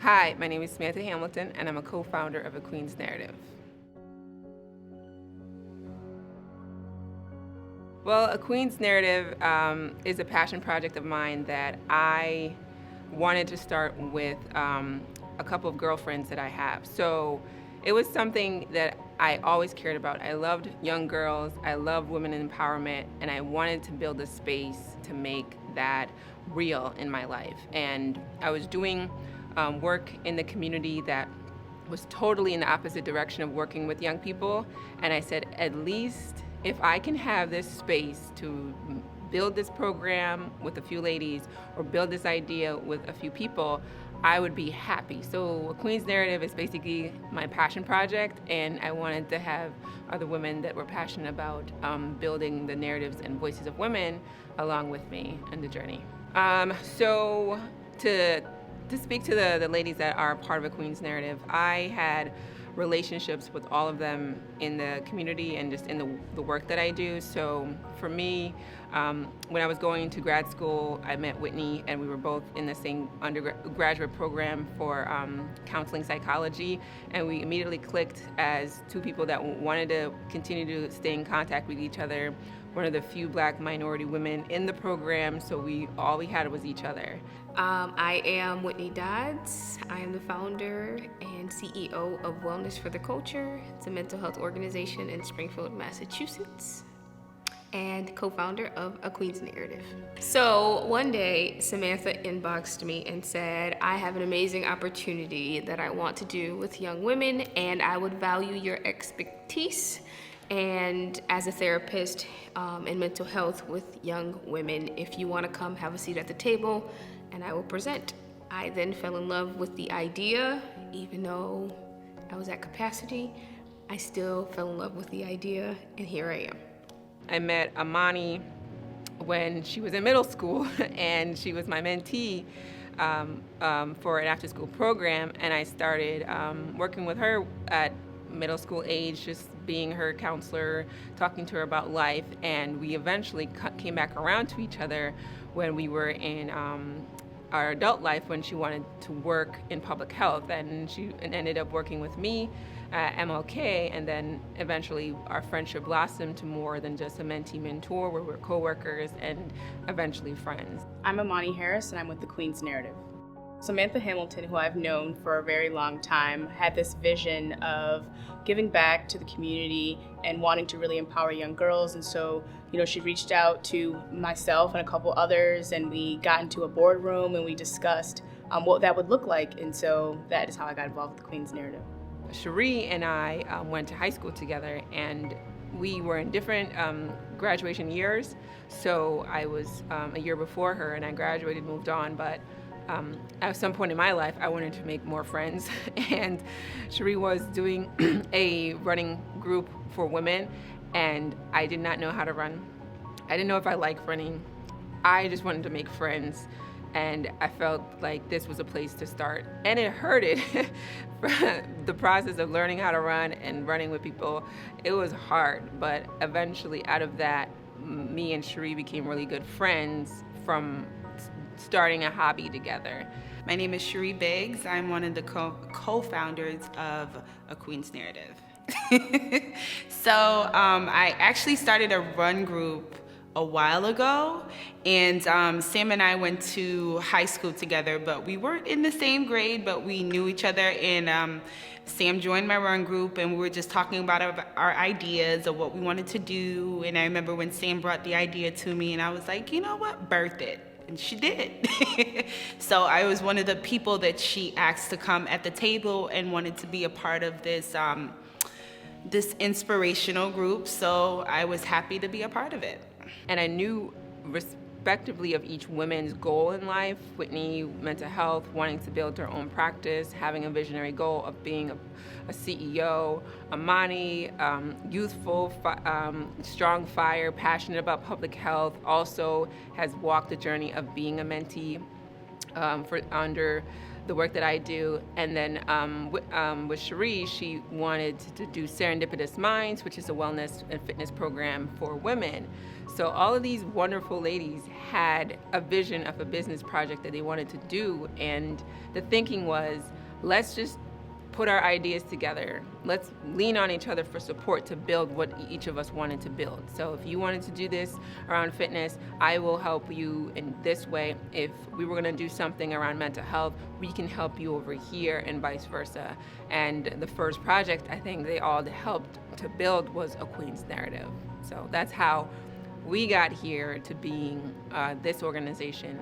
Hi, my name is Samantha Hamilton, and I'm a co-founder of A Queen's Narrative. Well, A Queen's Narrative is a passion project of mine that I wanted to start with a couple of girlfriends that I have. So it was something that I always cared about. I loved young girls, I loved women empowerment, and I wanted to build a space to make that real in my life. And I was doing work in the community that was totally in the opposite direction of working with young people. And I said, at least if I can have this space to build this program with a few ladies or build this idea with a few people, I would be happy. So A Queen's Narrative is basically my passion project, and I wanted to have other women that were passionate about building the narratives and voices of women along with me in the journey. So to speak to the ladies that are part of A Queen's Narrative, I had relationships with all of them in the community and just in the work that I do. So for me, when I was going to grad school, I met Whitney, and we were both in the same undergraduate program for counseling psychology, and we immediately clicked as two people that wanted to continue to stay in contact with each other. One of the few Black minority women in the program, so all we had was each other. I am Whitney Dodds. I am the founder and CEO of Wellness for the Culture. It's a mental health organization in Springfield, Massachusetts, and co-founder of A Queen's Narrative. So one day, Samantha inboxed me and said, I have an amazing opportunity that I want to do with young women, and I would value your expertise and as a therapist in mental health with young women, if you want to come have a seat at the table, and I will present. I then fell in love with the idea. Even though I was at capacity, I still fell in love with the idea, and here I am. I met Amani when she was in middle school, and she was my mentee for an after-school program, and I started working with her at middle school age, just being her counselor, talking to her about life, and we eventually came back around to each other when we were in our adult life, when she wanted to work in public health, and she ended up working with me at MLK, and then eventually our friendship blossomed to more than just a mentee-mentor, where we're co-workers and eventually friends. I'm Amani Harris, and I'm with The Queen's Narrative. Samantha Hamilton, who I've known for a very long time, had this vision of giving back to the community and wanting to really empower young girls. And so, she reached out to myself and a couple others, and we got into a boardroom and we discussed what that would look like. And so that is how I got involved with The Queen's Narrative. Cherie and I went to high school together, and we were in different graduation years. So I was a year before her, and I graduated, moved on, but at some point in my life, I wanted to make more friends, and Cherie was doing a running group for women, and I did not know how to run. I didn't know if I liked running. I just wanted to make friends, and I felt like this was a place to start. And it hurted. The process of learning how to run and running with people, it was hard, but eventually out of that, me and Cherie became really good friends from starting a hobby together. My name is Cherie Biggs. I'm one of the co-founders of A Queen's Narrative. So I actually started a run group a while ago, and Sam and I went to high school together, but we weren't in the same grade, but we knew each other, and Sam joined my run group, and we were just talking about our ideas of what we wanted to do. And I remember when Sam brought the idea to me, and I was like, you know what, birth it. And she did. So I was one of the people that she asked to come at the table and wanted to be a part of this this inspirational group. So I was happy to be a part of it. And I knew respectively of each woman's goal in life. Whitney, mental health, wanting to build her own practice, having a visionary goal of being a CEO. Amani, youthful, strong fire, passionate about public health, also has walked the journey of being a mentee for under the work that I do. And then with Cherie, she wanted to do Serendipitous Minds, which is a wellness and fitness program for women. So all of these wonderful ladies had a vision of a business project that they wanted to do. And the thinking was, let's just put our ideas together. Let's lean on each other for support to build what each of us wanted to build. So if you wanted to do this around fitness, I will help you in this way. If we were gonna do something around mental health, we can help you over here, and vice versa. And the first project I think they all helped to build was A Queen's Narrative. So that's how we got here to being this organization.